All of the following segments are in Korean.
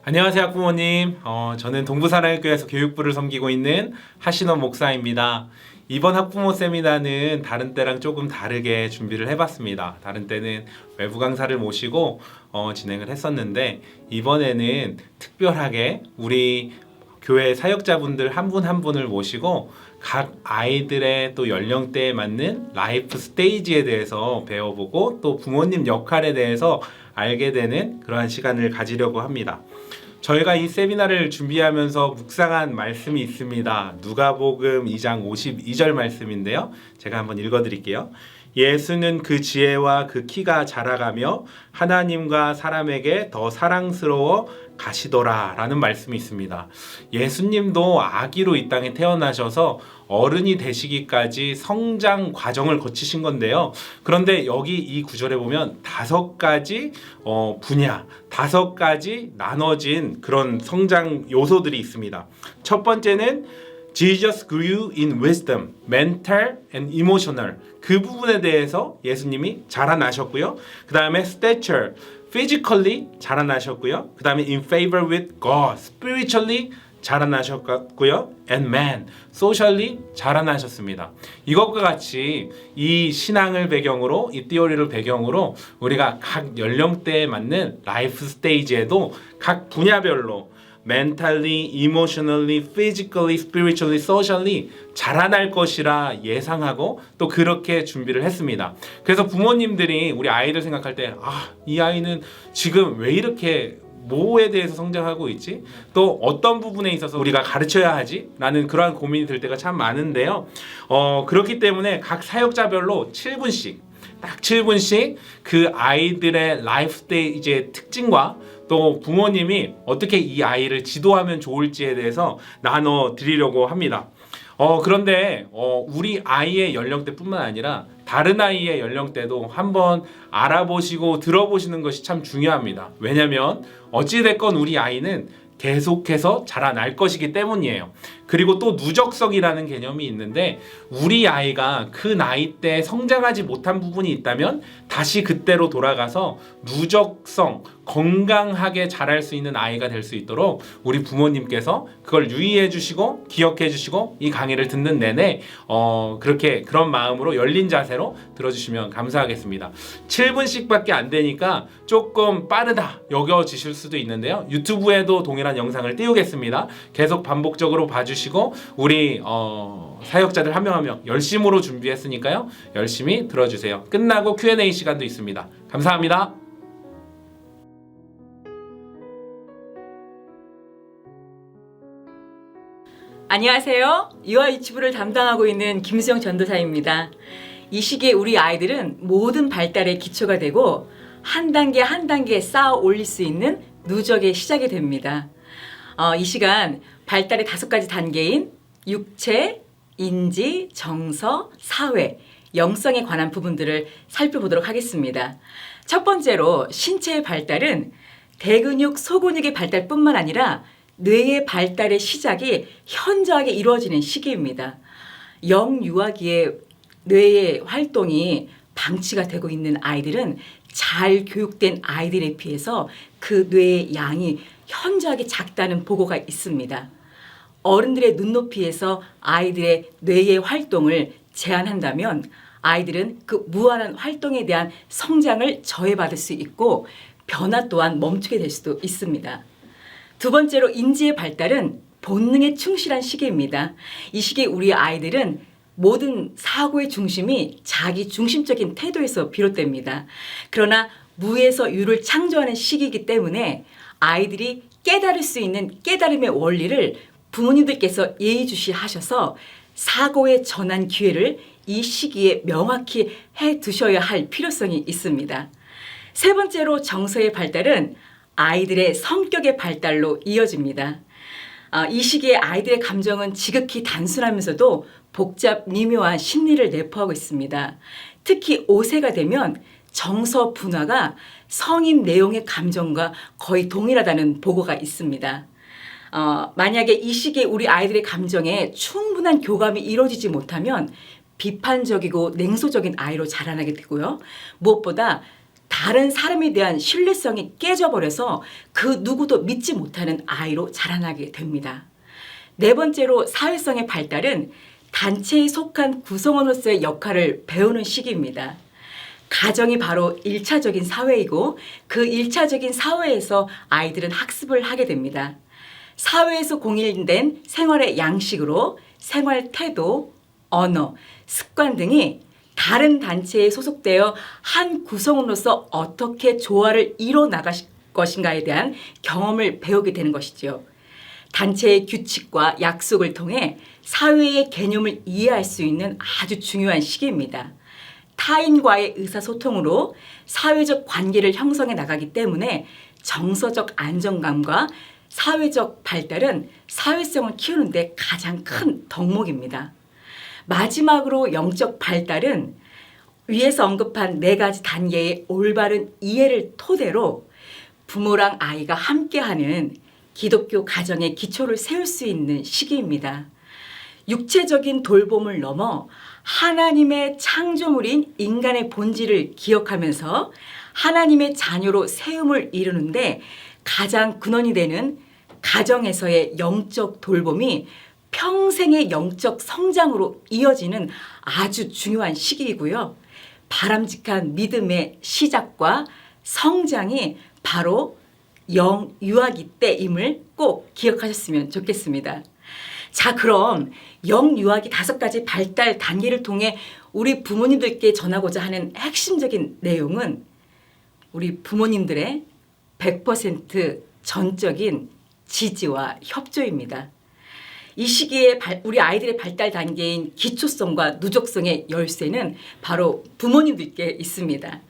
안녕하세요, 학부모님. 저는 동부사랑교회에서 교육부를 섬기고 있는 하신원 목사입니다. 이번 학부모 세미나는 다른 때랑 조금 다르게 준비를 해봤습니다. 다른 때는 외부 강사를 모시고 진행을 했었는데, 이번에는 특별하게 우리 교회 사역자분들 한 분 한 분을 모시고 각 아이들의 또 연령대에 맞는 라이프 스테이지에 대해서 배워보고 또 부모님 역할에 대해서 알게 되는 그러한 시간을 가지려고 합니다. 저희가 이 세미나를 준비하면서 묵상한 말씀이 있습니다. 누가복음 2장 52절 말씀인데요. 제가 한번 읽어드릴게요. 예수는 그 지혜와 그 키가 자라가며 하나님과 사람에게 더 사랑스러워 가시더라 라는 말씀이 있습니다. 예수님도 아기로 이 땅에 태어나셔서 어른이 되시기까지 성장 과정을 거치신 건데요. 그런데 여기 이 구절에 보면 5가지 분야, 5가지 나눠진 그런 성장 요소들이 있습니다. 첫 번째는 Jesus grew in wisdom, mental and emotional. 그 부분에 대해서 예수님이 자라나셨고요. 그 다음에 stature, physically 자라나셨고요. 그 다음에 in favor with God, spiritually 자라나셨고요. and man, socially 자라나셨습니다. 이것과 같이 이 신앙을 배경으로, 이 티오리를 배경으로 우리가 각 연령대에 맞는 라이프 스테이지에도 각 분야별로 mentally, emotionally, physically, spiritually, socially 자라날 것이라 예상하고 또 그렇게 준비를 했습니다. 그래서 부모님들이 우리 아이들 생각할 때 이 아이는 지금 왜 이렇게 뭐에 대해서 성장하고 있지? 또 어떤 부분에 있어서 우리가 가르쳐야 하지? 라는 그러한 고민이 들 때가 참 많은데요. 그렇기 때문에 각 사역자별로 7분씩 딱 7분씩 그 아이들의 라이프 스테이지의 특징과 또 부모님이 어떻게 이 아이를 지도하면 좋을지에 대해서 나눠 드리려고 합니다. 그런데 우리 아이의 연령대뿐만 아니라 다른 아이의 연령대도 한번 알아보시고 들어보시는 것이 참 중요합니다. 왜냐하면 어찌됐건 우리 아이는 계속해서 자라날 것이기 때문이에요. 그리고 또 누적성이라는 개념이 있는데 우리 아이가 그 나이 때 성장하지 못한 부분이 있다면 다시 그때로 돌아가서 누적성, 건강하게 자랄 수 있는 아이가 될 수 있도록 우리 부모님께서 그걸 유의해 주시고 기억해 주시고 이 강의를 듣는 내내 그렇게 그런 마음으로 열린 자세로 들어주시면 감사하겠습니다. 7분씩밖에 안 되니까 조금 빠르다 여겨지실 수도 있는데요. 유튜브에도 동일한 영상을 띄우겠습니다. 계속 반복적으로 봐주시고 우리 사역자들 한 명 한 명 열심으로 준비했으니까요. 열심히 들어주세요. 끝나고 Q&A 시간도 있습니다. 감사합니다. 안녕하세요. 유아 유치부를 담당하고 있는 김수영 전도사입니다. 이 시기에 우리 아이들은 모든 발달의 기초가 되고 한 단계 한 단계 쌓아 올릴 수 있는 누적의 시작이 됩니다. 이 시간 발달의 5가지 단계인 육체, 인지, 정서, 사회, 영성에 관한 부분들을 살펴보도록 하겠습니다. 첫 번째로 신체의 발달은 대근육, 소근육의 발달뿐만 아니라 뇌의 발달의 시작이 현저하게 이루어지는 시기입니다. 영유아기의 뇌의 활동이 방치가 되고 있는 아이들은 잘 교육된 아이들에 비해서 그 뇌의 양이 현저하게 작다는 보고가 있습니다. 어른들의 눈높이에서 아이들의 뇌의 활동을 제한한다면 아이들은 그 무한한 활동에 대한 성장을 저해받을 수 있고 변화 또한 멈추게 될 수도 있습니다. 두 번째로 인지의 발달은 본능에 충실한 시기입니다. 이 시기에 우리 아이들은 모든 사고의 중심이 자기 중심적인 태도에서 비롯됩니다. 그러나 무에서 유를 창조하는 시기이기 때문에 아이들이 깨달을 수 있는 깨달음의 원리를 부모님들께서 예의주시하셔서 사고의 전환 기회를 이 시기에 명확히 해 두셔야 할 필요성이 있습니다. 세 번째로 정서의 발달은 아이들의 성격의 발달로 이어집니다. 이 시기에 아이들의 감정은 지극히 단순하면서도 복잡 미묘한 심리를 내포하고 있습니다. 특히 5세가 되면 정서 분화가 성인 내용의 감정과 거의 동일하다는 보고가 있습니다. 만약에 이 시기에 우리 아이들의 감정에 충분한 교감이 이루어지지 못하면 비판적이고 냉소적인 아이로 자라나게 되고요. 무엇보다 다른 사람에 대한 신뢰성이 깨져버려서 그 누구도 믿지 못하는 아이로 자라나게 됩니다. 네 번째로 사회성의 발달은 단체에 속한 구성원으로서의 역할을 배우는 시기입니다. 가정이 바로 1차적인 사회이고 그 1차적인 사회에서 아이들은 학습을 하게 됩니다. 사회에서 공인된 생활의 양식으로 생활 태도, 언어, 습관 등이 다른 단체에 소속되어 한 구성원으로서 어떻게 조화를 이뤄 나갈 것인가에 대한 경험을 배우게 되는 것이죠. 단체의 규칙과 약속을 통해 사회의 개념을 이해할 수 있는 아주 중요한 시기입니다. 타인과의 의사소통으로 사회적 관계를 형성해 나가기 때문에 정서적 안정감과 사회적 발달은 사회성을 키우는데 가장 큰 덕목입니다. 마지막으로 영적 발달은 위에서 언급한 4가지 단계의 올바른 이해를 토대로 부모랑 아이가 함께하는 기독교 가정의 기초를 세울 수 있는 시기입니다. 육체적인 돌봄을 넘어 하나님의 창조물인 인간의 본질을 기억하면서 하나님의 자녀로 세움을 이루는데 가장 근원이 되는 가정에서의 영적 돌봄이 평생의 영적 성장으로 이어지는 아주 중요한 시기이고요. 바람직한 믿음의 시작과 성장이 바로 영유아기 때임을 꼭 기억하셨으면 좋겠습니다. 자, 그럼 영유아기 5가지 발달 단계를 통해 우리 부모님들께 전하고자 하는 핵심적인 내용은 우리 부모님들의 100% 전적인 지지와 협조입니다. 이 시기에 우리 아이들의 발달 단계인 기초성과 누적성의 열쇠는 바로 부모님들께 있습니다.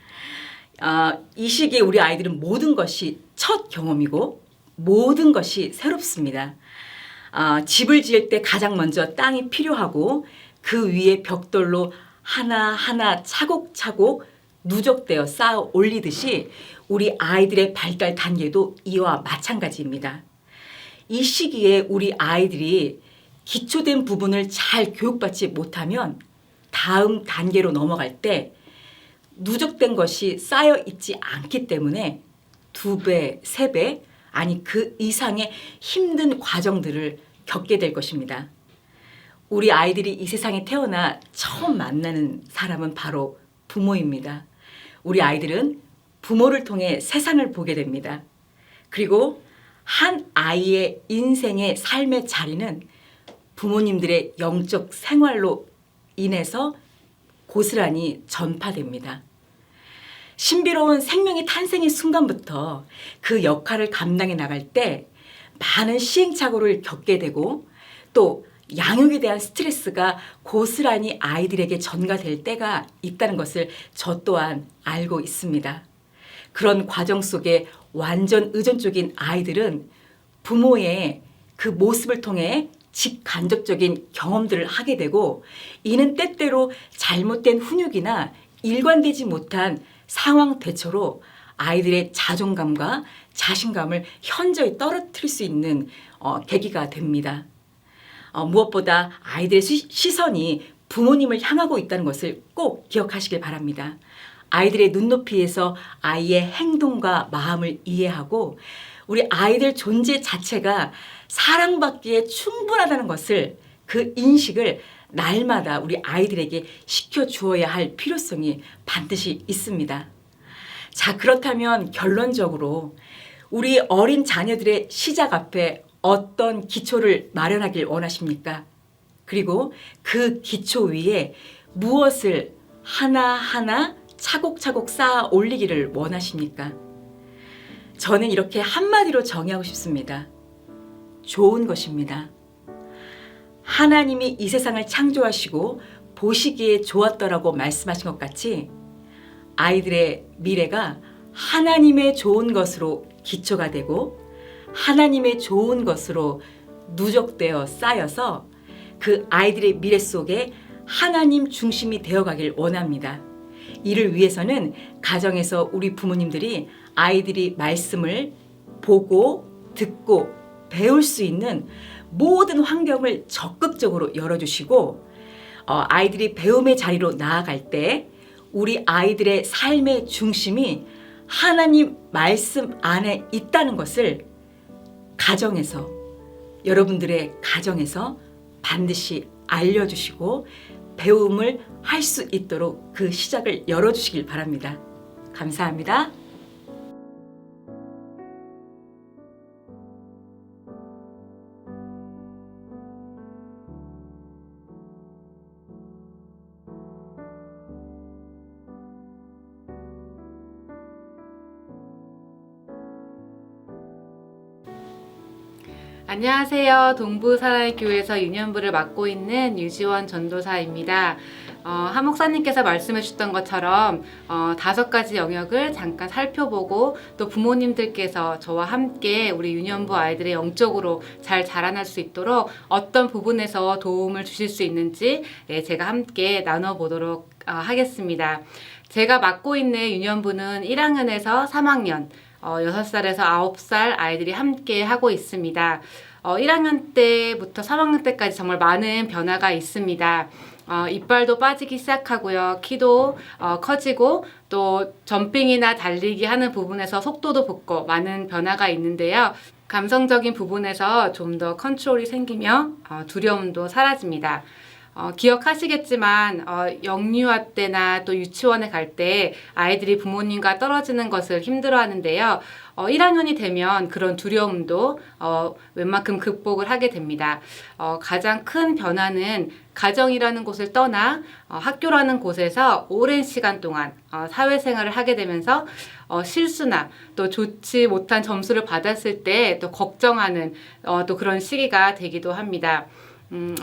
이 시기에 우리 아이들은 모든 것이 첫 경험이고 모든 것이 새롭습니다. 집을 지을 때 가장 먼저 땅이 필요하고 그 위에 벽돌로 하나하나 차곡차곡 누적되어 쌓아 올리듯이 우리 아이들의 발달 단계도 이와 마찬가지입니다. 이 시기에 우리 아이들이 기초된 부분을 잘 교육받지 못하면 다음 단계로 넘어갈 때 누적된 것이 쌓여 있지 않기 때문에 2배, 3배, 아니 그 이상의 힘든 과정들을 겪게 될 것입니다. 우리 아이들이 이 세상에 태어나 처음 만나는 사람은 바로 부모입니다. 우리 아이들은 부모를 통해 세상을 보게 됩니다. 그리고 한 아이의 인생의 삶의 자리는 부모님들의 영적 생활로 인해서 고스란히 전파됩니다. 신비로운 생명의 탄생의 순간부터 그 역할을 감당해 나갈 때 많은 시행착오를 겪게 되고 또 양육에 대한 스트레스가 고스란히 아이들에게 전가될 때가 있다는 것을 저 또한 알고 있습니다. 그런 과정 속에 완전 의존적인 아이들은 부모의 그 모습을 통해 직간접적인 경험들을 하게 되고 이는 때때로 잘못된 훈육이나 일관되지 못한 상황 대처로 아이들의 자존감과 자신감을 현저히 떨어뜨릴 수 있는 계기가 됩니다. 무엇보다 아이들의 시선이 부모님을 향하고 있다는 것을 꼭 기억하시길 바랍니다. 아이들의 눈높이에서 아이의 행동과 마음을 이해하고 우리 아이들 존재 자체가 사랑받기에 충분하다는 것을 그 인식을 날마다 우리 아이들에게 시켜주어야 할 필요성이 반드시 있습니다. 자, 그렇다면 결론적으로 우리 어린 자녀들의 시작 앞에 어떤 기초를 마련하길 원하십니까? 그리고 그 기초 위에 무엇을 하나하나 차곡차곡 쌓아 올리기를 원하십니까? 저는 이렇게 한마디로 정의하고 싶습니다. 좋은 것입니다. 하나님이 이 세상을 창조하시고 보시기에 좋았더라고 말씀하신 것 같이 아이들의 미래가 하나님의 좋은 것으로 기초가 되고 하나님의 좋은 것으로 누적되어 쌓여서 그 아이들의 미래 속에 하나님 중심이 되어가길 원합니다. 이를 위해서는 가정에서 우리 부모님들이 아이들이 말씀을 보고 듣고 배울 수 있는 모든 환경을 적극적으로 열어주시고 아이들이 배움의 자리로 나아갈 때 우리 아이들의 삶의 중심이 하나님 말씀 안에 있다는 것을 가정에서, 여러분들의 가정에서 반드시 알려주시고 배움을 할 수 있도록 그 시작을 열어주시길 바랍니다. 감사합니다. 안녕하세요. 동부사랑교회에서 유년부를 맡고 있는 유지원 전도사입니다. 한 목사님께서 말씀해 주셨던 것처럼 5가지 영역을 잠깐 살펴보고 또 부모님들께서 저와 함께 우리 유년부 아이들의 영적으로 잘 자라날 수 있도록 어떤 부분에서 도움을 주실 수 있는지 제가 함께 나눠보도록 하겠습니다. 제가 맡고 있는 유년부는 1학년에서 3학년 6살에서 9살 아이들이 함께 하고 있습니다. 1학년 때부터 3학년 때까지 정말 많은 변화가 있습니다. 이빨도 빠지기 시작하고요. 키도 커지고 또 점핑이나 달리기 하는 부분에서 속도도 붙고 많은 변화가 있는데요. 감성적인 부분에서 좀 더 컨트롤이 생기며 두려움도 사라집니다. 기억하시겠지만 영유아 때나 또 유치원에 갈 때 아이들이 부모님과 떨어지는 것을 힘들어하는데요. 1학년이 되면 그런 두려움도 웬만큼 극복을 하게 됩니다. 가장 큰 변화는 가정이라는 곳을 떠나 학교라는 곳에서 오랜 시간 동안 사회생활을 하게 되면서 실수나 또 좋지 못한 점수를 받았을 때 또 걱정하는 또 그런 시기가 되기도 합니다.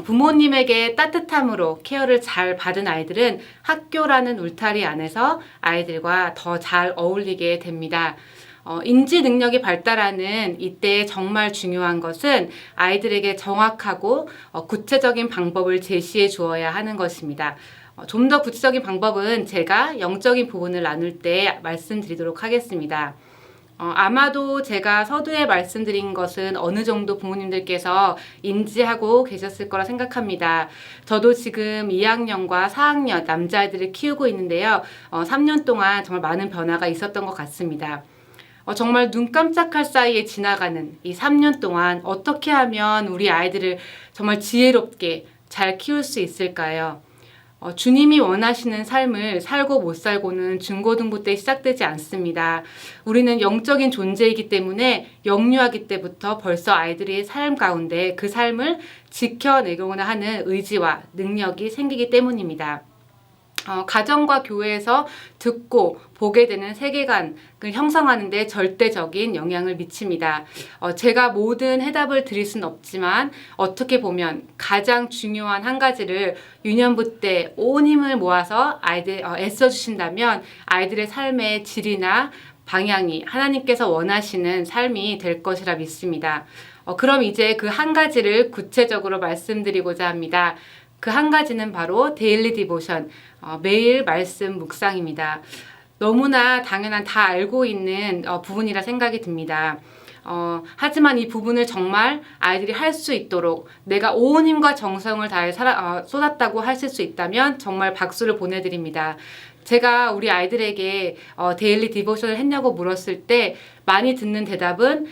부모님에게 따뜻함으로 케어를 잘 받은 아이들은 학교라는 울타리 안에서 아이들과 더 잘 어울리게 됩니다. 인지 능력이 발달하는 이때 정말 중요한 것은 아이들에게 정확하고 구체적인 방법을 제시해 주어야 하는 것입니다. 좀 더 구체적인 방법은 제가 영적인 부분을 나눌 때 말씀드리도록 하겠습니다. 아마도 제가 서두에 말씀드린 것은 어느 정도 부모님들께서 인지하고 계셨을 거라 생각합니다. 저도 지금 2학년과 4학년 남자아이들을 키우고 있는데요. 3년 동안 정말 많은 변화가 있었던 것 같습니다. 정말 눈 깜짝할 사이에 지나가는 이 3년 동안 어떻게 하면 우리 아이들을 정말 지혜롭게 잘 키울 수 있을까요? 주님이 원하시는 삶을 살고 못 살고는 중고등부 때 시작되지 않습니다. 우리는 영적인 존재이기 때문에 영유아기 때부터 벌써 아이들의 삶 가운데 그 삶을 지켜내고자 하는 의지와 능력이 생기기 때문입니다. 가정과 교회에서 듣고 보게 되는 세계관을 형성하는 데 절대적인 영향을 미칩니다. 제가 모든 해답을 드릴 수는 없지만 어떻게 보면 가장 중요한 한 가지를 유년부 때 온 힘을 모아서 아이들 애써주신다면 아이들의 삶의 질이나 방향이 하나님께서 원하시는 삶이 될 것이라 믿습니다. 그럼 이제 그 한 가지를 구체적으로 말씀드리고자 합니다. 그 한 가지는 바로 데일리 디보션, 매일 말씀 묵상입니다. 너무나 당연한 다 알고 있는 부분이라 생각이 듭니다. 하지만 이 부분을 정말 아이들이 할 수 있도록 내가 온 힘과 정성을 다해 쏟았다고 하실 수 있다면 정말 박수를 보내드립니다. 제가 우리 아이들에게 데일리 디보션을 했냐고 물었을 때 많이 듣는 대답은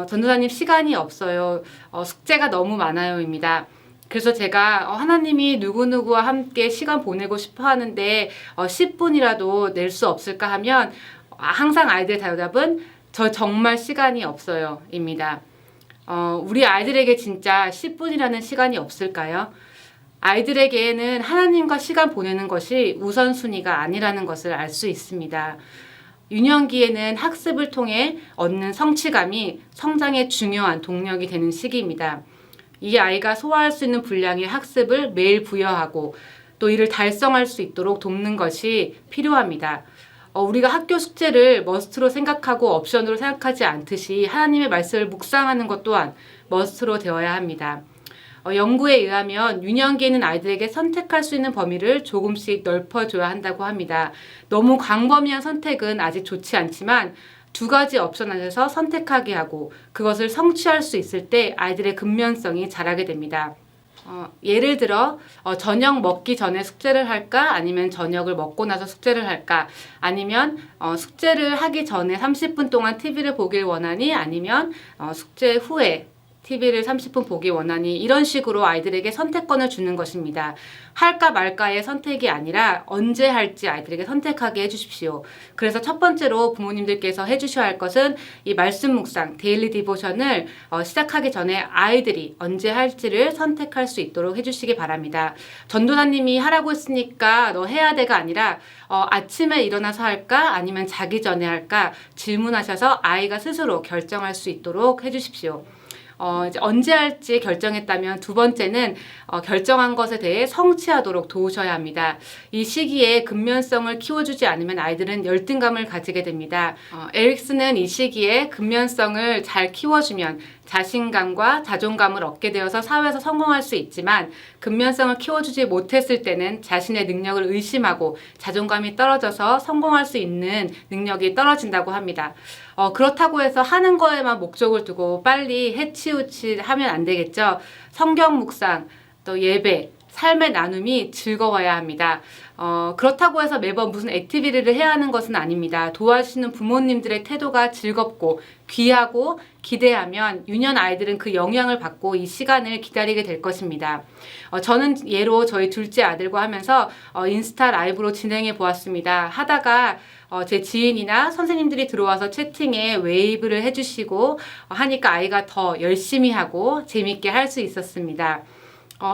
전도사님 시간이 없어요. 숙제가 너무 많아요입니다. 그래서 제가 하나님이 누구누구와 함께 시간 보내고 싶어 하는데 10분이라도 낼 수 없을까 하면 항상 아이들의 대답은 저 정말 시간이 없어요 입니다. 우리 아이들에게 진짜 10분이라는 시간이 없을까요? 아이들에게는 하나님과 시간 보내는 것이 우선순위가 아니라는 것을 알 수 있습니다. 유년기에는 학습을 통해 얻는 성취감이 성장의 중요한 동력이 되는 시기입니다. 이 아이가 소화할 수 있는 분량의 학습을 매일 부여하고 또 이를 달성할 수 있도록 돕는 것이 필요합니다. 우리가 학교 숙제를 머스트로 생각하고 옵션으로 생각하지 않듯이 하나님의 말씀을 묵상하는 것 또한 머스트로 되어야 합니다. 연구에 의하면 유년기에는 아이들에게 선택할 수 있는 범위를 조금씩 넓혀줘야 한다고 합니다. 너무 광범위한 선택은 아직 좋지 않지만 2가지 옵션 안에서 선택하게 하고 그것을 성취할 수 있을 때 아이들의 근면성이 자라게 됩니다. 예를 들어 저녁 먹기 전에 숙제를 할까? 아니면 저녁을 먹고 나서 숙제를 할까? 아니면 숙제를 하기 전에 30분 동안 TV를 보길 원하니? 아니면 숙제 후에 TV를 30분 보기 원하니? 이런 식으로 아이들에게 선택권을 주는 것입니다. 할까 말까의 선택이 아니라 언제 할지 아이들에게 선택하게 해주십시오. 그래서 첫 번째로 부모님들께서 해주셔야 할 것은 이 말씀 묵상, 데일리 디보션을 시작하기 전에 아이들이 언제 할지를 선택할 수 있도록 해주시기 바랍니다. 전도사님이 하라고 했으니까 너 해야 돼가 아니라 아침에 일어나서 할까? 아니면 자기 전에 할까? 질문하셔서 아이가 스스로 결정할 수 있도록 해주십시오. 이제 언제 할지 결정했다면 두 번째는 결정한 것에 대해 성취하도록 도우셔야 합니다. 이 시기에 근면성을 키워주지 않으면 아이들은 열등감을 가지게 됩니다. 에릭슨은 이 시기에 근면성을 잘 키워주면 자신감과 자존감을 얻게 되어서 사회에서 성공할 수 있지만 근면성을 키워주지 못했을 때는 자신의 능력을 의심하고 자존감이 떨어져서 성공할 수 있는 능력이 떨어진다고 합니다. 그렇다고 해서 하는 거에만 목적을 두고 빨리 해치우치 하면 안 되겠죠. 성경 묵상, 또 예배, 삶의 나눔이 즐거워야 합니다. 그렇다고 해서 매번 무슨 액티비티를 해야 하는 것은 아닙니다. 도와주시는 부모님들의 태도가 즐겁고 귀하고 기대하면 유년 아이들은 그 영향을 받고 이 시간을 기다리게 될 것입니다. 저는 예로 저희 둘째 아들과 하면서 인스타 라이브로 진행해 보았습니다. 하다가 제 지인이나 선생님들이 들어와서 채팅에 웨이브를 해주시고 하니까 아이가 더 열심히 하고 재밌게 할 수 있었습니다.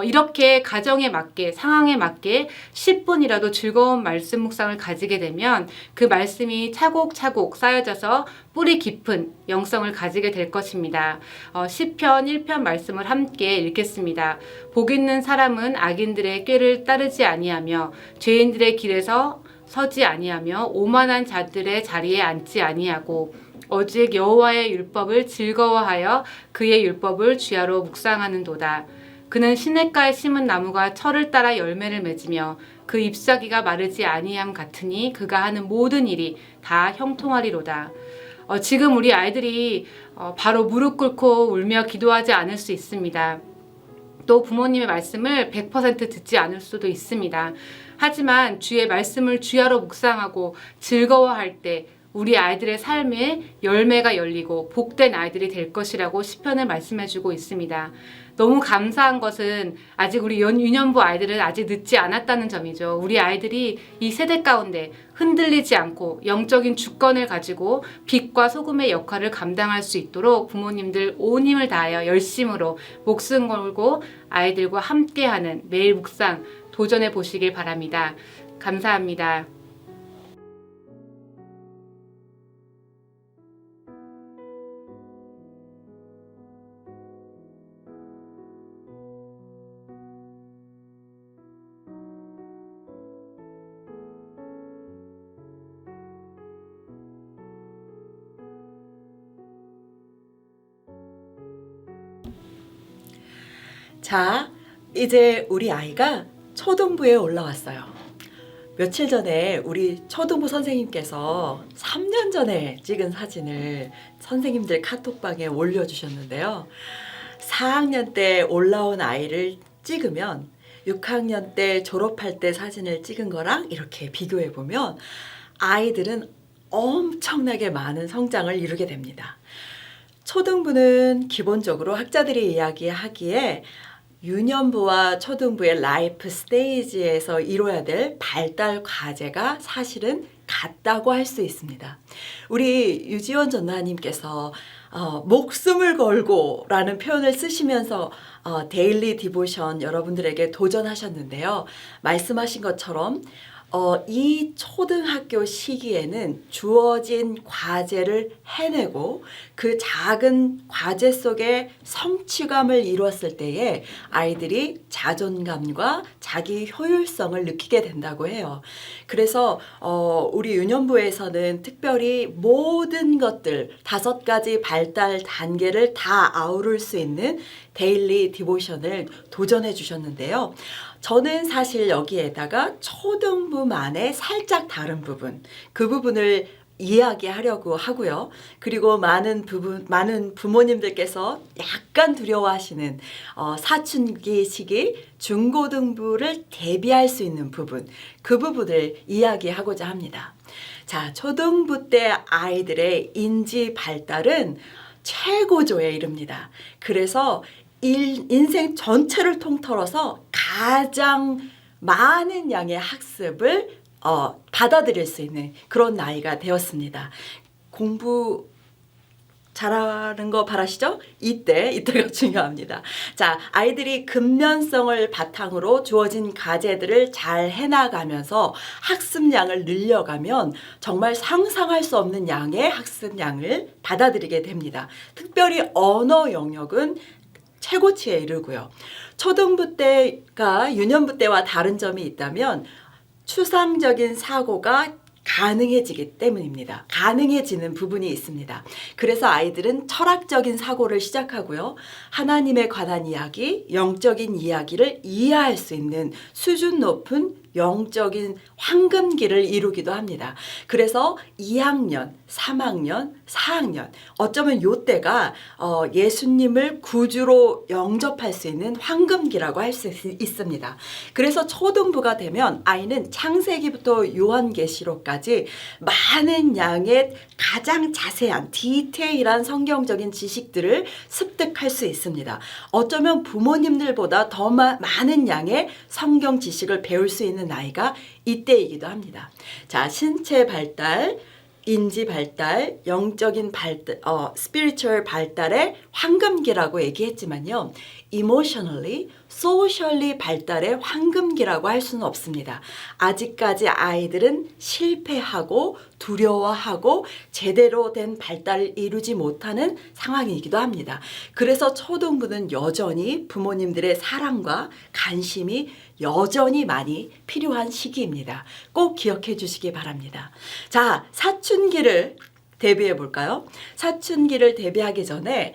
이렇게 가정에 맞게 상황에 맞게 10분이라도 즐거운 말씀 묵상을 가지게 되면 그 말씀이 차곡차곡 쌓여져서 뿌리 깊은 영성을 가지게 될 것입니다. 시편 1편 말씀을 함께 읽겠습니다. 복 있는 사람은 악인들의 꾀를 따르지 아니하며 죄인들의 길에서 서지 아니하며 오만한 자들의 자리에 앉지 아니하고 오직 여호와의 율법을 즐거워하여 그의 율법을 주야로 묵상하는도다. 그는 시냇가에 심은 나무가 철을 따라 열매를 맺으며 그 잎사귀가 마르지 아니함 같으니 그가 하는 모든 일이 다 형통하리로다. 지금 우리 아이들이 바로 무릎 꿇고 울며 기도하지 않을 수 있습니다. 또 부모님의 말씀을 100% 듣지 않을 수도 있습니다. 하지만 주의 말씀을 주야로 묵상하고 즐거워할 때 우리 아이들의 삶에 열매가 열리고 복된 아이들이 될 것이라고 시편을 말씀해주고 있습니다. 너무 감사한 것은 아직 우리 유년부 아이들은 아직 늦지 않았다는 점이죠. 우리 아이들이 이 세대 가운데 흔들리지 않고 영적인 주권을 가지고 빛과 소금의 역할을 감당할 수 있도록 부모님들 온 힘을 다하여 열심으로 목숨 걸고 아이들과 함께하는 매일 묵상 도전해 보시길 바랍니다. 감사합니다. 자, 이제 우리 아이가 초등부에 올라왔어요. 며칠 전에 우리 초등부 선생님께서 3년 전에 찍은 사진을 선생님들 카톡방에 올려주셨는데요. 4학년 때 올라온 아이를 찍으면 6학년 때 졸업할 때 사진을 찍은 거랑 이렇게 비교해 보면 아이들은 엄청나게 많은 성장을 이루게 됩니다. 초등부는 기본적으로 학자들이 이야기하기에 유년부와 초등부의 라이프 스테이지에서 이뤄야 될 발달 과제가 사실은 같다고 할 수 있습니다. 우리 유지원 전도사님께서 목숨을 걸고 라는 표현을 쓰시면서 데일리 디보션 여러분들에게 도전하셨는데요. 말씀하신 것처럼 이 초등학교 시기에는 주어진 과제를 해내고 그 작은 과제 속에 성취감을 이뤘을 때에 아이들이 자존감과 자기 효율성을 느끼게 된다고 해요. 그래서 우리 유년부에서는 특별히 모든 것들 5가지 발달 단계를 다 아우를 수 있는 데일리 디보션을 도전해 주셨는데요. 저는 사실 여기에다가 초등부만의 살짝 다른 부분, 그 부분을 이야기하려고 하고요. 그리고 많은 부모님들께서 약간 두려워하시는 사춘기 시기 중고등부를 대비할 수 있는 부분, 그 부분을 이야기하고자 합니다. 자, 초등부 때 아이들의 인지 발달은 최고조에 이릅니다. 그래서 인생 전체를 통틀어서 가장 많은 양의 학습을 받아들일 수 있는 그런 나이가 되었습니다. 공부 잘하는 거 바라시죠? 이때가 중요합니다. 자, 아이들이 근면성을 바탕으로 주어진 과제들을 잘 해나가면서 학습량을 늘려가면 정말 상상할 수 없는 양의 학습량을 받아들이게 됩니다. 특별히 언어 영역은 최고치에 이르고요. 초등부 때가 유년부 때와 다른 점이 있다면 추상적인 사고가 가능해지기 때문입니다. 가능해지는 부분이 있습니다. 그래서 아이들은 철학적인 사고를 시작하고요. 하나님에 관한 이야기, 영적인 이야기를 이해할 수 있는 수준 높은 영적인 황금기를 이루기도 합니다. 그래서 2학년, 3학년, 4학년 어쩌면 이때가 예수님을 구주로 영접할 수 있는 황금기라고 할 수 있습니다. 그래서 초등부가 되면 아이는 창세기부터 요한계시록까지 많은 양의 가장 자세한 디테일한 성경적인 지식들을 습득할 수 있습니다. 어쩌면 부모님들보다 더 많은 양의 성경 지식을 배울 수 있는 나이가 이때이기도 합니다. 자, 신체 발달, 인지 발달, 영적인 발달, spiritual 발달의 황금기라고 얘기했지만요. emotionally, socially 발달의 황금기라고 할 수는 없습니다. 아직까지 아이들은 실패하고 두려워하고 제대로 된 발달을 이루지 못하는 상황이기도 합니다. 그래서 초등부는 여전히 부모님들의 사랑과 관심이 여전히 많이 필요한 시기입니다. 꼭 기억해 주시기 바랍니다. 자, 사춘기를 대비해 볼까요? 사춘기를 대비하기 전에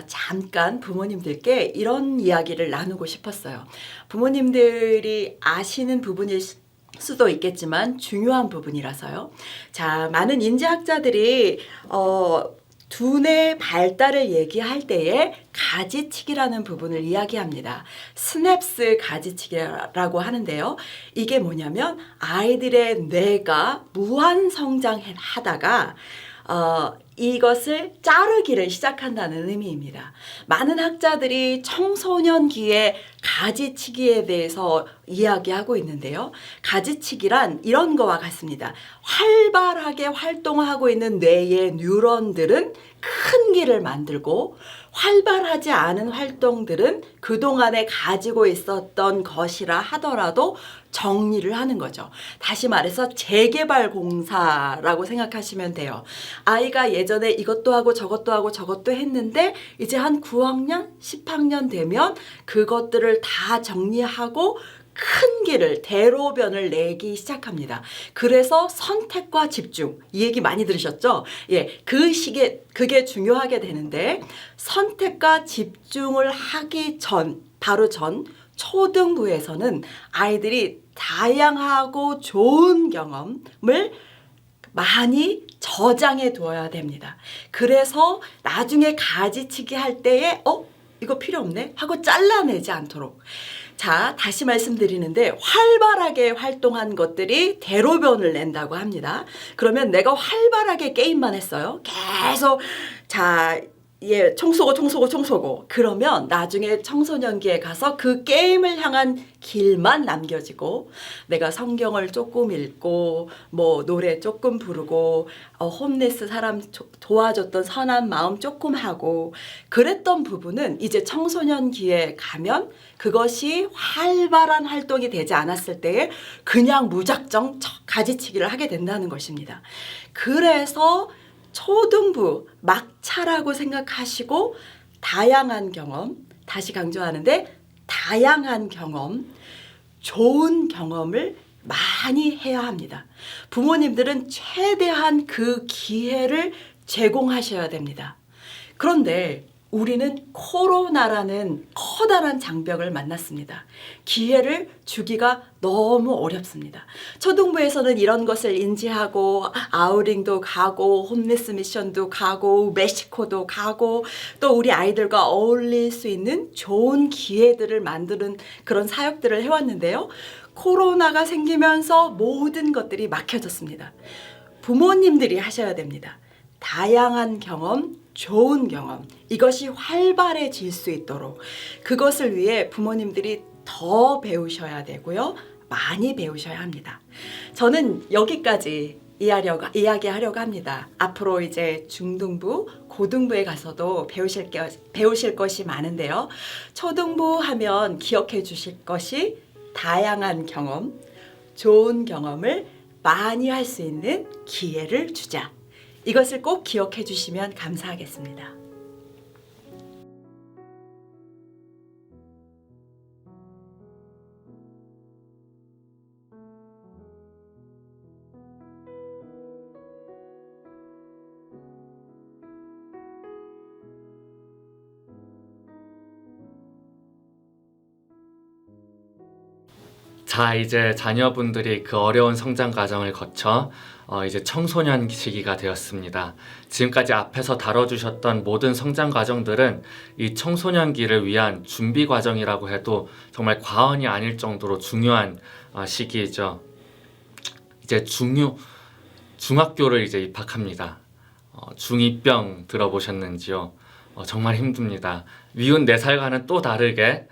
잠깐 부모님들께 이런 이야기를 나누고 싶었어요. 부모님들이 아시는 부분일 수도 있겠지만 중요한 부분이라서요. 자, 많은 인지학자들이 두뇌 발달을 얘기할 때에 가지치기라는 부분을 이야기합니다. 스냅스 가지치기라고 하는데요. 이게 뭐냐면 아이들의 뇌가 무한 성장하다가 이것을 자르기를 시작한다는 의미입니다. 많은 학자들이 청소년기의 가지치기에 대해서 이야기하고 있는데요. 가지치기란 이런 거와 같습니다. 활발하게 활동하고 있는 뇌의 뉴런들은 큰 길을 만들고 활발하지 않은 활동들은 그동안에 가지고 있었던 것이라 하더라도 정리를 하는 거죠. 다시 말해서 재개발 공사라고 생각하시면 돼요. 아이가 예전에 이것도 하고 저것도 하고 저것도 했는데 이제 한 9학년, 10학년 되면 그것들을 다 정리하고 큰 길을 대로변을 내기 시작합니다. 그래서 선택과 집중, 이 얘기 많이 들으셨죠? 예, 그 시기에 그게 중요하게 되는데 선택과 집중을 하기 전, 바로 전 초등부에서는 아이들이 다양하고 좋은 경험을 많이 저장해 두어야 됩니다. 그래서 나중에 가지치기 할 때에 이거 필요 없네 하고 잘라내지 않도록. 자, 다시 말씀드리는데 활발하게 활동한 것들이 대로변을 낸다고 합니다. 그러면 내가 활발하게 게임만 했어요. 계속 총 쏘고 그러면 나중에 청소년기에 가서 그 게임을 향한 길만 남겨지고 내가 성경을 조금 읽고 뭐 노래 조금 부르고 홈레스 사람 도와줬던 선한 마음 조금 하고 그랬던 부분은 이제 청소년기에 가면 그것이 활발한 활동이 되지 않았을 때에 그냥 무작정 가지치기를 하게 된다는 것입니다. 그래서 초등부 막차라고 생각하시고 다양한 경험, 다시 강조하는데 다양한 경험, 좋은 경험을 많이 해야 합니다. 부모님들은 최대한 그 기회를 제공하셔야 됩니다. 그런데 우리는 코로나라는 커다란 장벽을 만났습니다. 기회를 주기가 너무 어렵습니다. 초등부에서는 이런 것을 인지하고 아우링도 가고 홈리스 미션도 가고 멕시코도 가고 또 우리 아이들과 어울릴 수 있는 좋은 기회들을 만드는 그런 사역들을 해왔는데요. 코로나가 생기면서 모든 것들이 막혀졌습니다. 부모님들이 하셔야 됩니다. 다양한 경험, 좋은 경험, 이것이 활발해질 수 있도록 그것을 위해 부모님들이 더 배우셔야 되고요. 많이 배우셔야 합니다. 저는 여기까지 이야기하려고 합니다. 앞으로 이제 중등부, 고등부에 가서도 배우실 것이 많은데요. 초등부 하면 기억해 주실 것이 다양한 경험, 좋은 경험을 많이 할 수 있는 기회를 주자. 이것을 꼭 기억해 주시면 감사하겠습니다. 자, 이제 자녀분들이 그 어려운 성장 과정을 거쳐 이제 청소년 시기가 되었습니다. 지금까지 앞에서 다뤄주셨던 모든 성장 과정들은 이 청소년기를 위한 준비 과정이라고 해도 정말 과언이 아닐 정도로 중요한 시기이죠. 이제 중학교를 이제 입학합니다. 중2병 들어보셨는지요? 정말 힘듭니다. 미운 4살과는 또 다르게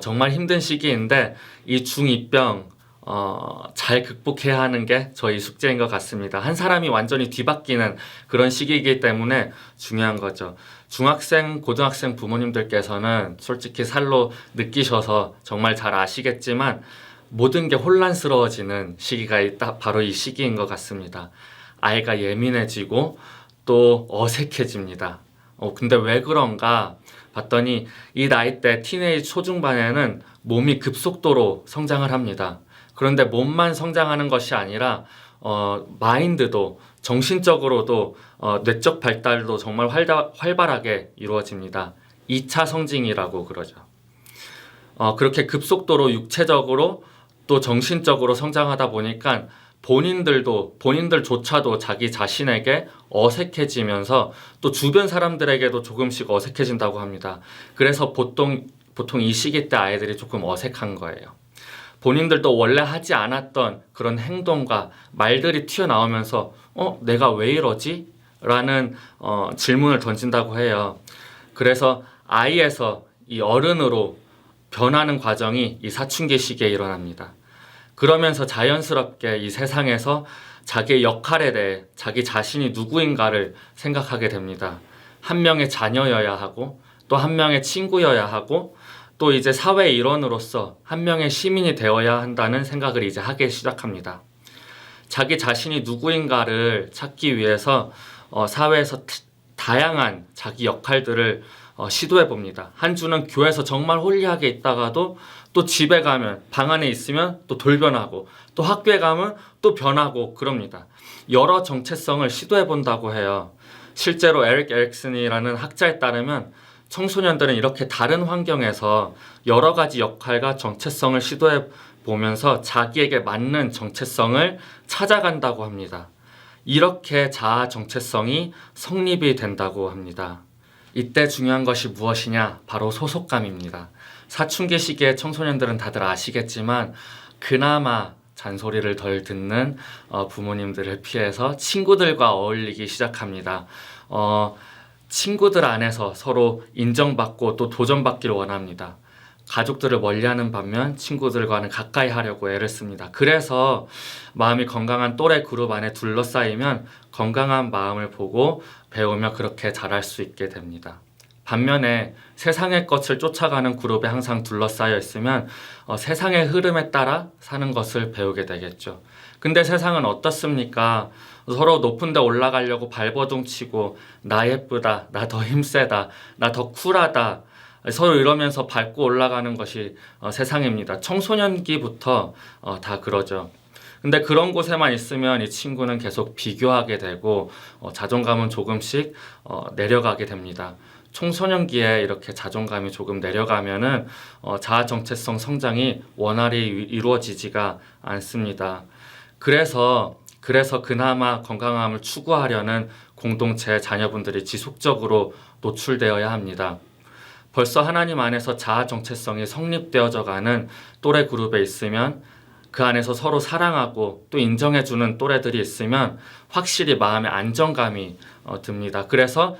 정말 힘든 시기인데 이 중2병 잘 극복해야 하는 게 저희 숙제인 것 같습니다. 한 사람이 완전히 뒤바뀌는 그런 시기이기 때문에 중요한 거죠. 중학생, 고등학생 부모님들께서는 솔직히 살로 느끼셔서 정말 잘 아시겠지만 모든 게 혼란스러워지는 시기가 바로 이 시기인 것 같습니다. 아이가 예민해지고 또 어색해집니다. 근데 왜 그런가 봤더니 이 나이 때 티네이지 초중반에는 몸이 급속도로 성장을 합니다. 그런데 몸만 성장하는 것이 아니라 마인드도 정신적으로도 뇌적 발달도 정말 활발하게 이루어집니다. 2차 성징이라고 그러죠. 그렇게 급속도로 육체적으로 또 정신적으로 성장하다 보니까 본인들조차도 자기 자신에게 어색해지면서 또 주변 사람들에게도 조금씩 어색해진다고 합니다. 그래서 보통 이 시기 때 아이들이 조금 어색한 거예요. 본인들도 원래 하지 않았던 그런 행동과 말들이 튀어나오면서 내가 왜 이러지? 라는 질문을 던진다고 해요. 그래서 아이에서 이 어른으로 변하는 과정이 이 사춘기 시기에 일어납니다. 그러면서 자연스럽게 이 세상에서 자기의 역할에 대해 자기 자신이 누구인가를 생각하게 됩니다. 한 명의 자녀여야 하고 또 한 명의 친구여야 하고 또 이제 사회의 일원으로서 한 명의 시민이 되어야 한다는 생각을 이제 하기 시작합니다. 자기 자신이 누구인가를 찾기 위해서 사회에서 다양한 자기 역할들을 시도해 봅니다. 한 주는 교회에서 정말 홀리하게 있다가도 또 집에 가면 방 안에 있으면 또 돌변하고 또 학교에 가면 또 변하고 그럽니다. 여러 정체성을 시도해 본다고 해요. 실제로 에릭 에릭슨이라는 학자에 따르면 청소년들은 이렇게 다른 환경에서 여러 가지 역할과 정체성을 시도해 보면서 자기에게 맞는 정체성을 찾아간다고 합니다. 이렇게 자아 정체성이 성립이 된다고 합니다. 이때 중요한 것이 무엇이냐? 바로 소속감입니다. 사춘기 시기에 청소년들은 다들 아시겠지만 그나마 잔소리를 덜 듣는 부모님들을 피해서 친구들과 어울리기 시작합니다. 친구들 안에서 서로 인정받고 또 도전받기를 원합니다. 가족들을 멀리하는 반면 친구들과는 가까이 하려고 애를 씁니다. 그래서 마음이 건강한 또래 그룹 안에 둘러싸이면 건강한 마음을 보고 배우며 그렇게 자랄 수 있게 됩니다. 반면에 세상의 것을 쫓아가는 그룹에 항상 둘러싸여 있으면 세상의 흐름에 따라 사는 것을 배우게 되겠죠. 근데 세상은 어떻습니까? 서로 높은 데 올라가려고 발버둥 치고 나 예쁘다, 나 더 힘세다, 나 더 쿨하다 서로 이러면서 밟고 올라가는 것이 세상입니다. 청소년기부터 다 그러죠. 근데 그런 곳에만 있으면 이 친구는 계속 비교하게 되고 자존감은 조금씩 내려가게 됩니다. 청소년기에 이렇게 자존감이 조금 내려가면은 자아 정체성 성장이 원활히 이루어지지가 않습니다. 그래서 그나마 건강함을 추구하려는 공동체 자녀분들이 지속적으로 노출되어야 합니다. 벌써 하나님 안에서 자아 정체성이 성립되어져 가는 또래 그룹에 있으면 그 안에서 서로 사랑하고 또 인정해주는 또래들이 있으면 확실히 마음의 안정감이 듭니다. 그래서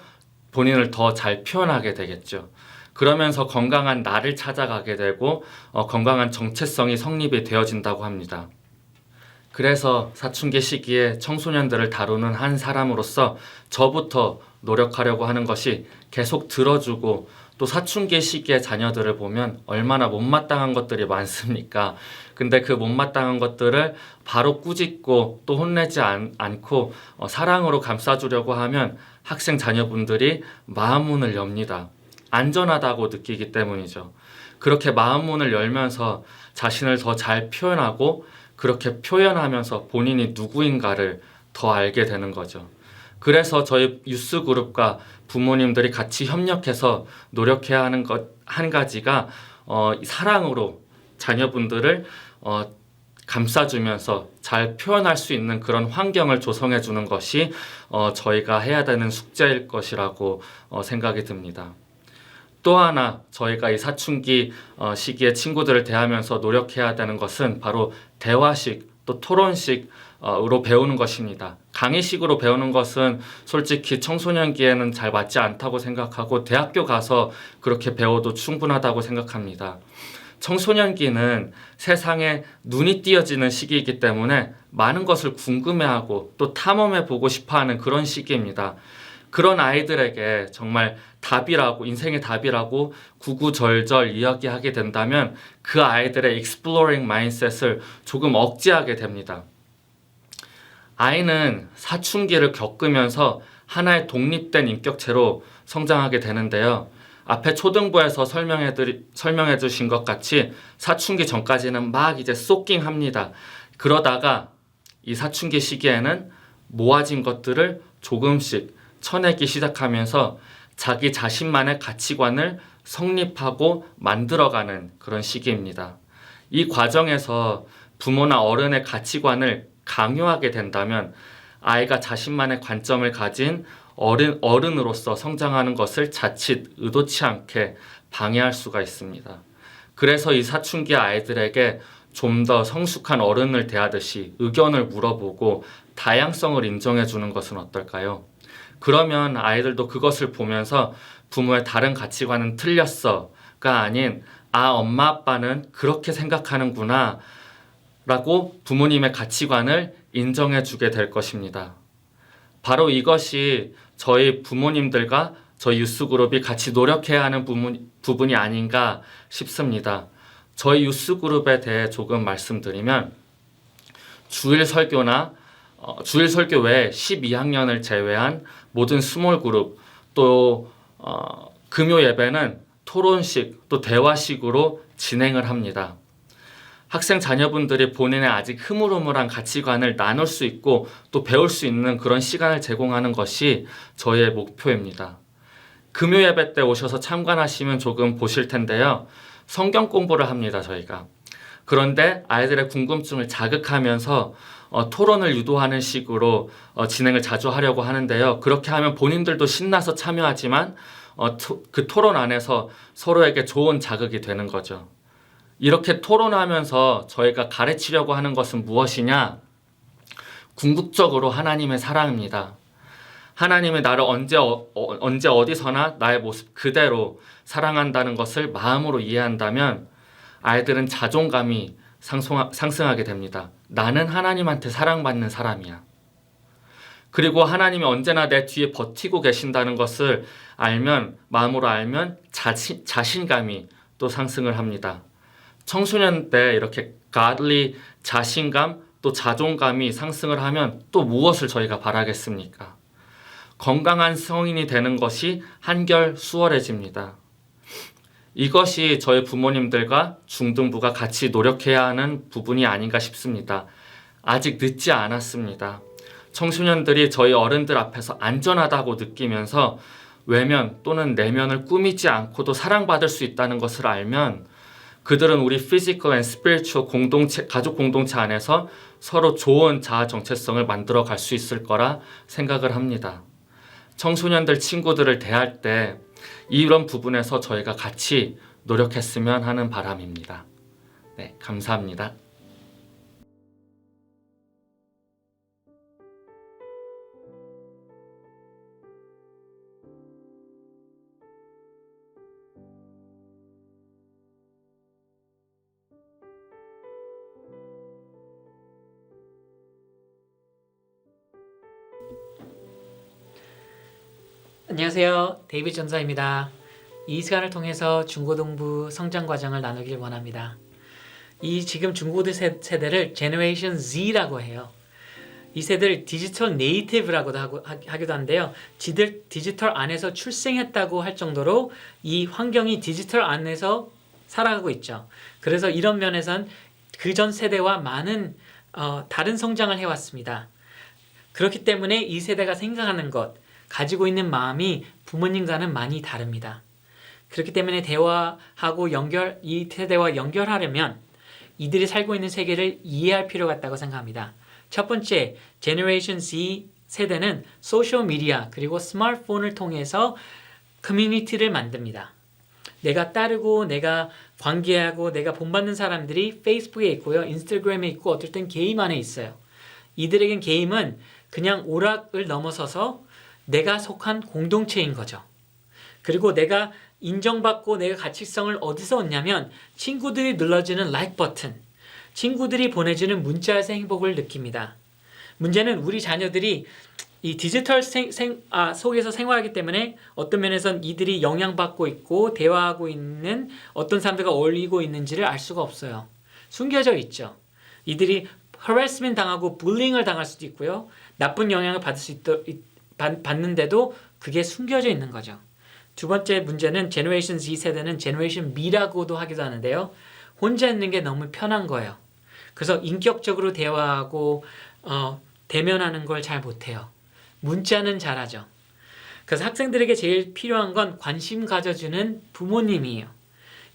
본인을 더 잘 표현하게 되겠죠. 그러면서 건강한 나를 찾아가게 되고 건강한 정체성이 성립이 되어진다고 합니다. 그래서 사춘기 시기에 청소년들을 다루는 한 사람으로서 저부터 노력하려고 하는 것이 계속 들어주고 또 사춘기 시기의 자녀들을 보면 얼마나 못마땅한 것들이 많습니까? 근데 그 못마땅한 것들을 바로 꾸짖고 또 혼내지 않고 사랑으로 감싸주려고 하면 학생 자녀분들이 마음문을 엽니다. 안전하다고 느끼기 때문이죠. 그렇게 마음문을 열면서 자신을 더 잘 표현하고 그렇게 표현하면서 본인이 누구인가를 더 알게 되는 거죠. 그래서 저희 유스 그룹과 부모님들이 같이 협력해서 노력해야 하는 것 한 가지가 사랑으로 자녀분들을 감싸주면서 잘 표현할 수 있는 그런 환경을 조성해 주는 것이 저희가 해야 되는 숙제일 것이라고 생각이 듭니다. 또 하나 저희가 이 사춘기 시기에 친구들을 대하면서 노력해야 되는 것은 바로 대화식 또 토론식으로 배우는 것입니다. 강의식으로 배우는 것은 솔직히 청소년기에는 잘 맞지 않다고 생각하고 대학교 가서 그렇게 배워도 충분하다고 생각합니다. 청소년기는 세상에 눈이 띄어지는 시기이기 때문에 많은 것을 궁금해하고 또 탐험해보고 싶어하는 그런 시기입니다. 그런 아이들에게 정말 답이라고 인생의 답이라고 구구절절 이야기하게 된다면 그 아이들의 exploring mindset을 조금 억제하게 됩니다. 아이는 사춘기를 겪으면서 하나의 독립된 인격체로 성장하게 되는데요. 앞에 초등부에서 설명해 주신 것 같이 사춘기 전까지는 막 이제 쏘깅합니다. 그러다가 이 사춘기 시기에는 모아진 것들을 조금씩 쳐내기 시작하면서 자기 자신만의 가치관을 성립하고 만들어가는 그런 시기입니다. 이 과정에서 부모나 어른의 가치관을 강요하게 된다면 아이가 자신만의 관점을 가진 어른으로서 성장하는 것을 자칫 의도치 않게 방해할 수가 있습니다. 그래서 이 사춘기 아이들에게 좀 더 성숙한 어른을 대하듯이 의견을 물어보고 다양성을 인정해 주는 것은 어떨까요? 그러면 아이들도 그것을 보면서 부모의 다른 가치관은 틀렸어가 아닌 엄마 아빠는 그렇게 생각하는구나 라고 부모님의 가치관을 인정해 주게 될 것입니다. 바로 이것이 저희 부모님들과 저희 유스그룹이 같이 노력해야 하는 부분이 아닌가 싶습니다. 저희 유스그룹에 대해 조금 말씀드리면 주일 설교 외에 12학년을 제외한 모든 스몰 그룹 또 금요 예배는 토론식 또 대화식으로 진행을 합니다. 학생 자녀분들이 본인의 아직 흐물흐물한 가치관을 나눌 수 있고 또 배울 수 있는 그런 시간을 제공하는 것이 저희의 목표입니다. 금요 예배 때 오셔서 참관하시면 조금 보실 텐데요. 성경 공부를 합니다, 저희가. 그런데 아이들의 궁금증을 자극하면서 토론을 유도하는 식으로 진행을 자주 하려고 하는데요. 그렇게 하면 본인들도 신나서 참여하지만 그 토론 안에서 서로에게 좋은 자극이 되는 거죠. 이렇게 토론하면서 저희가 가르치려고 하는 것은 무엇이냐? 궁극적으로 하나님의 사랑입니다. 하나님이 나를 언제 어디서나 나의 모습 그대로 사랑한다는 것을 마음으로 이해한다면 아이들은 자존감이 상승하게 됩니다. 나는 하나님한테 사랑받는 사람이야. 그리고 하나님이 언제나 내 뒤에 버티고 계신다는 것을 마음으로 알면 자신감이 또 상승을 합니다. 청소년 때 이렇게 godly 자신감 또 자존감이 상승을 하면 또 무엇을 저희가 바라겠습니까? 건강한 성인이 되는 것이 한결 수월해집니다. 이것이 저희 부모님들과 중등부가 같이 노력해야 하는 부분이 아닌가 싶습니다. 아직 늦지 않았습니다. 청소년들이 저희 어른들 앞에서 안전하다고 느끼면서 외면 또는 내면을 꾸미지 않고도 사랑받을 수 있다는 것을 알면 그들은 우리 physical and spiritual 공동체, 가족 공동체 안에서 서로 좋은 자아 정체성을 만들어 갈 수 있을 거라 생각을 합니다. 청소년들 친구들을 대할 때 이런 부분에서 저희가 같이 노력했으면 하는 바람입니다. 네, 감사합니다. 안녕하세요. 데이비드 전사입니다. 이 시간을 통해서 중고등부 성장 과정을 나누길 원합니다. 이 지금 중고등 세대를 Generation Z라고 해요. 이 세대를 디지털 네이티브라고도 하기도 한데요. 지들 디지털 안에서 출생했다고 할 정도로 이 환경이 디지털 안에서 살아가고 있죠. 그래서 이런 면에선 그전 세대와 많은 다른 성장을 해왔습니다. 그렇기 때문에 이 세대가 생각하는 것, 가지고 있는 마음이 부모님과는 많이 다릅니다. 그렇기 때문에 대화하고 이 세대와 연결하려면 이들이 살고 있는 세계를 이해할 필요가 있다고 생각합니다. 첫 번째, Generation Z 세대는 소셜 미디어 그리고 스마트폰을 통해서 커뮤니티를 만듭니다. 내가 따르고 내가 관계하고 내가 본받는 사람들이 페이스북에 있고요. 인스타그램에 있고 어떨 땐 게임 안에 있어요. 이들에겐 게임은 그냥 오락을 넘어서서 내가 속한 공동체인 거죠. 그리고 내가 인정받고 내가 가치성을 어디서 얻냐면 친구들이 눌러주는 like 버튼, 친구들이 보내주는 문자에서 행복을 느낍니다. 문제는 우리 자녀들이 이 디지털 속에서 생활하기 때문에 어떤 면에선 이들이 영향받고 있고 대화하고 있는 어떤 사람들과 어울리고 있는지를 알 수가 없어요. 숨겨져 있죠. 이들이 harassment 당하고 bullying을 당할 수도 있고요. 나쁜 영향을 받는데도 그게 숨겨져 있는 거죠. 두 번째 문제는 제너레이션 Z 세대는 제너레이션 B라고도 하기도 하는데요. 혼자 있는 게 너무 편한 거예요. 그래서 인격적으로 대화하고 대면하는 걸 잘 못해요. 문자는 잘하죠. 그래서 학생들에게 제일 필요한 건 관심 가져주는 부모님이에요.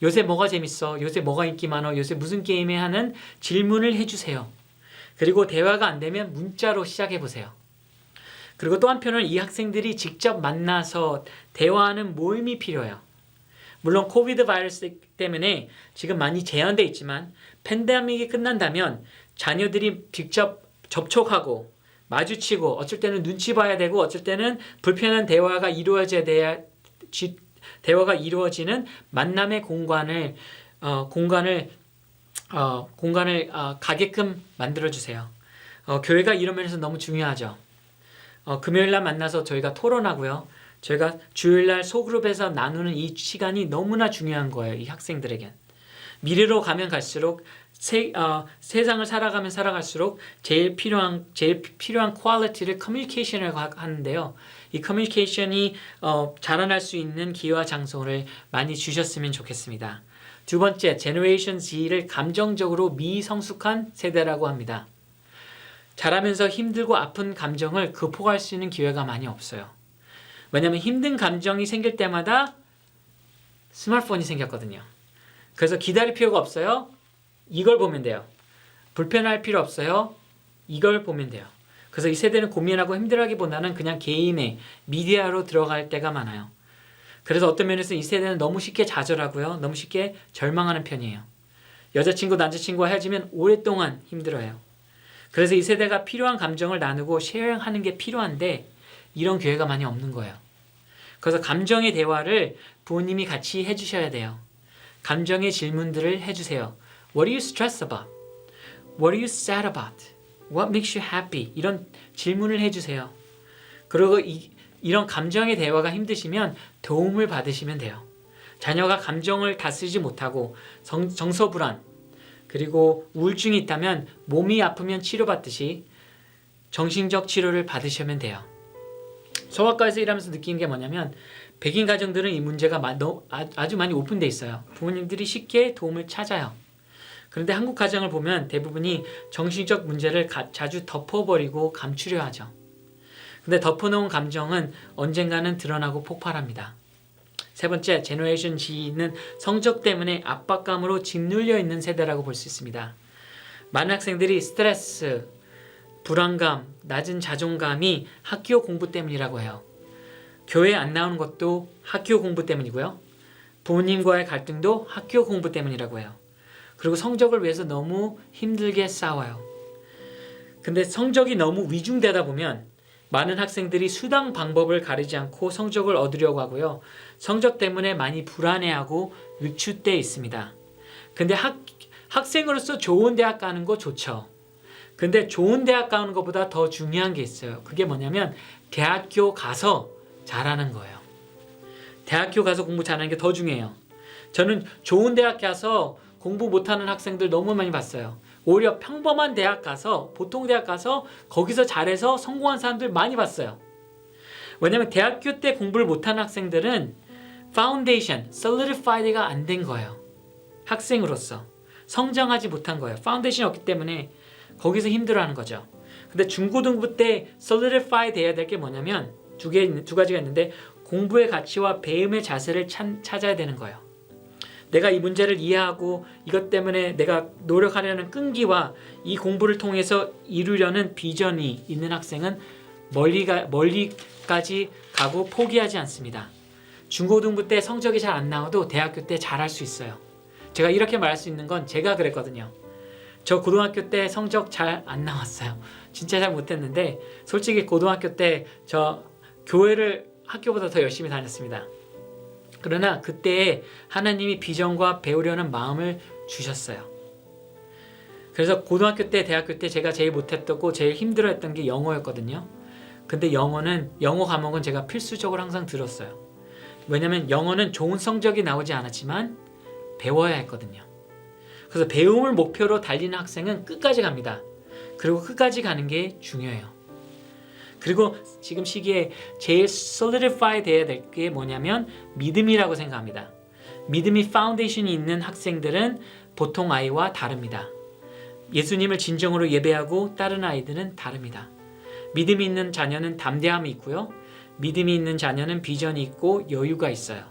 요새 뭐가 재밌어? 요새 뭐가 인기 많아? 요새 무슨 게임에 하는 질문을 해주세요. 그리고 대화가 안 되면 문자로 시작해보세요. 그리고 또 한편으로는 이 학생들이 직접 만나서 대화하는 모임이 필요해요. 물론 코비드 바이러스 때문에 지금 많이 제한되어 있지만 팬데믹이 끝난다면 자녀들이 직접 접촉하고 마주치고 어쩔 때는 눈치 봐야 되고 어쩔 때는 불편한 대화가 이루어지는 만남의 공간을 가게끔 만들어주세요. 교회가 이런 면에서 너무 중요하죠. 금요일날 만나서 저희가 토론하고요. 저희가 주일날 소그룹에서 나누는 이 시간이 너무나 중요한 거예요. 이 학생들에겐. 미래로 가면 갈수록 세상을 살아갈수록 제일 필요한 퀄리티를 커뮤니케이션이라고 하는데요. 이 커뮤니케이션이 자라날 수 있는 기회와 장소를 많이 주셨으면 좋겠습니다. 두 번째, 제너레이션 Z를 감정적으로 미성숙한 세대라고 합니다. 자라면서 힘들고 아픈 감정을 극복할 수 있는 기회가 많이 없어요. 왜냐하면 힘든 감정이 생길 때마다 스마트폰이 생겼거든요. 그래서 기다릴 필요가 없어요. 이걸 보면 돼요. 불편할 필요 없어요. 이걸 보면 돼요. 그래서 이 세대는 고민하고 힘들어하기보다는 그냥 게임에 미디어로 들어갈 때가 많아요. 그래서 어떤 면에서 이 세대는 너무 쉽게 좌절하고요. 너무 쉽게 절망하는 편이에요. 여자친구, 남자친구와 헤어지면 오랫동안 힘들어요. 그래서 이 세대가 필요한 감정을 나누고 쉐어하는 게 필요한데 이런 기회가 많이 없는 거예요. 그래서 감정의 대화를 부모님이 같이 해주셔야 돼요. 감정의 질문들을 해주세요. What are you stressed about? What are you sad about? What makes you happy? 이런 질문을 해주세요. 그리고 이런 감정의 대화가 힘드시면 도움을 받으시면 돼요. 자녀가 감정을 다스리지 못하고 정서불안 그리고 우울증이 있다면 몸이 아프면 치료받듯이 정신적 치료를 받으시면 돼요. 소아과에서 일하면서 느끼는 게 뭐냐면 백인 가정들은 이 문제가 아주 많이 오픈돼 있어요. 부모님들이 쉽게 도움을 찾아요. 그런데 한국 가정을 보면 대부분이 정신적 문제를 자주 덮어버리고 감추려 하죠. 근데 덮어놓은 감정은 언젠가는 드러나고 폭발합니다. 세 번째, 제너레이션 G는 성적 때문에 압박감으로 짓눌려 있는 세대라고 볼 수 있습니다. 많은 학생들이 스트레스, 불안감, 낮은 자존감이 학교 공부 때문이라고 해요. 교회 안 나오는 것도 학교 공부 때문이고요. 부모님과의 갈등도 학교 공부 때문이라고 해요. 그리고 성적을 위해서 너무 힘들게 싸워요. 근데 성적이 너무 위중되다 보면 많은 학생들이 수단 방법을 가리지 않고 성적을 얻으려고 하고요. 성적 때문에 많이 불안해하고 위축돼 있습니다. 근데 학생으로서 좋은 대학 가는 거 좋죠. 근데 좋은 대학 가는 것보다 더 중요한 게 있어요. 그게 뭐냐면 대학교 가서 잘하는 거예요. 대학교 가서 공부 잘하는 게 더 중요해요. 저는 좋은 대학 가서 공부 못하는 학생들 너무 많이 봤어요. 오히려 평범한 대학 가서, 보통 대학 가서 거기서 잘해서 성공한 사람들 많이 봤어요. 왜냐면 대학교 때 공부를 못하는 학생들은 파운데이션, solidified가 안 된 거예요. 학생으로서 성장하지 못한 거예요. 파운데이션이 없기 때문에 거기서 힘들어하는 거죠. 근데 중고등부 때 solidify 돼야 될 게 뭐냐면 두 가지가 있는데 공부의 가치와 배움의 자세를 찾아야 되는 거예요. 내가 이 문제를 이해하고 이것 때문에 내가 노력하려는 끈기와 이 공부를 통해서 이루려는 비전이 있는 학생은 멀리까지 가고 포기하지 않습니다. 중고등부 때 성적이 잘 안 나와도 대학교 때 잘할 수 있어요. 제가 이렇게 말할 수 있는 건 제가 그랬거든요. 저 고등학교 때 성적 잘 안 나왔어요. 진짜 잘 못했는데 솔직히 고등학교 때 저 교회를 학교보다 더 열심히 다녔습니다. 그러나 그때 하나님이 비전과 배우려는 마음을 주셨어요. 그래서 고등학교 때, 대학교 때 제가 제일 못했고 제일 힘들어했던 게 영어였거든요. 근데 영어 과목은 제가 필수적으로 항상 들었어요. 왜냐면 영어는 좋은 성적이 나오지 않았지만 배워야 했거든요. 그래서 배움을 목표로 달리는 학생은 끝까지 갑니다. 그리고 끝까지 가는 게 중요해요. 그리고 지금 시기에 제일 solidify 돼야 될 게 뭐냐면 믿음이라고 생각합니다. 믿음이 파운데이션이 있는 학생들은 보통 아이와 다릅니다. 예수님을 진정으로 예배하고 다른 아이들은 다릅니다. 믿음이 있는 자녀는 담대함이 있고요. 믿음이 있는 자녀는 비전이 있고 여유가 있어요.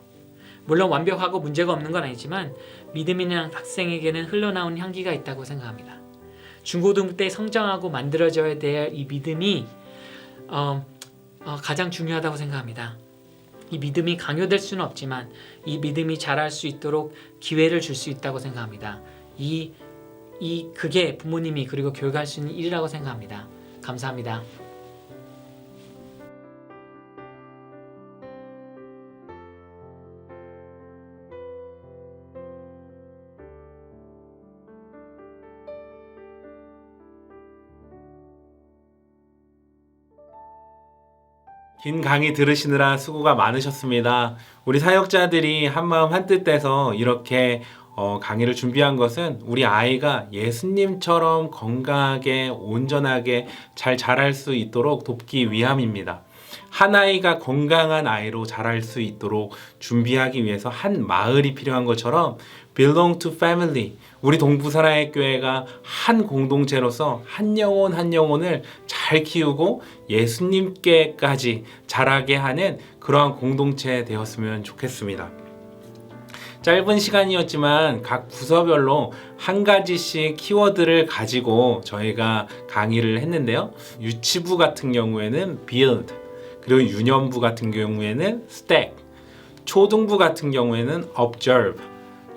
물론 완벽하고 문제가 없는 건 아니지만 믿음 있는 학생에게는 흘러나온 향기가 있다고 생각합니다. 중고등부 때 성장하고 만들어져야 될 이 믿음이 가장 중요하다고 생각합니다. 이 믿음이 강요될 수는 없지만 이 믿음이 자랄 수 있도록 기회를 줄 수 있다고 생각합니다. 그게 부모님이 그리고 교회가 할 수 있는 일이라고 생각합니다. 감사합니다. 긴 강의 들으시느라 수고가 많으셨습니다. 우리 사역자들이 한마음 한뜻돼서 이렇게 강의를 준비한 것은 우리 아이가 예수님처럼 건강하게 온전하게 잘 자랄 수 있도록 돕기 위함입니다. 한 아이가 건강한 아이로 자랄 수 있도록 준비하기 위해서 한 마을이 필요한 것처럼 belong to family, 우리 동부사랑의 교회가 한 공동체로서 한 영혼 한 영혼을 잘 키우고 예수님께까지 자라게 하는 그러한 공동체 되었으면 좋겠습니다. 짧은 시간이었지만 각 부서별로 한 가지씩 키워드를 가지고 저희가 강의를 했는데요. 유치부 같은 경우에는 build, 그리고 유년부 같은 경우에는 stack, 초등부 같은 경우에는 observe,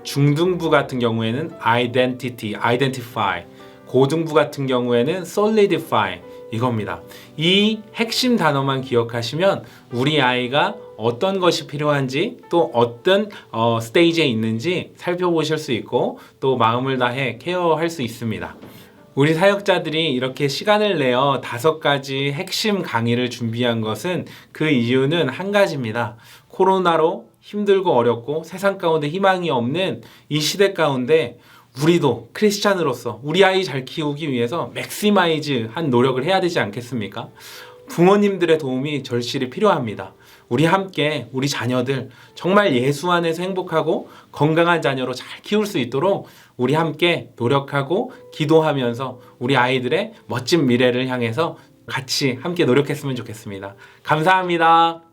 중등부 같은 경우에는 identify, 고등부 같은 경우에는 solidify, 이겁니다. 이 핵심 단어만 기억하시면 우리 아이가 어떤 것이 필요한지 또 어떤 스테이지에 있는지 살펴보실 수 있고 또 마음을 다해 케어할 수 있습니다. 우리 사역자들이 이렇게 시간을 내어 5가지 핵심 강의를 준비한 것은 그 이유는 한 가지입니다. 코로나로 힘들고 어렵고 세상 가운데 희망이 없는 이 시대 가운데 우리도 크리스찬으로서 우리 아이 잘 키우기 위해서 맥시마이즈 한 노력을 해야 되지 않겠습니까? 부모님들의 도움이 절실히 필요합니다. 우리 함께 우리 자녀들 정말 예수 안에서 행복하고 건강한 자녀로 잘 키울 수 있도록 우리 함께 노력하고 기도하면서 우리 아이들의 멋진 미래를 향해서 같이 함께 노력했으면 좋겠습니다. 감사합니다.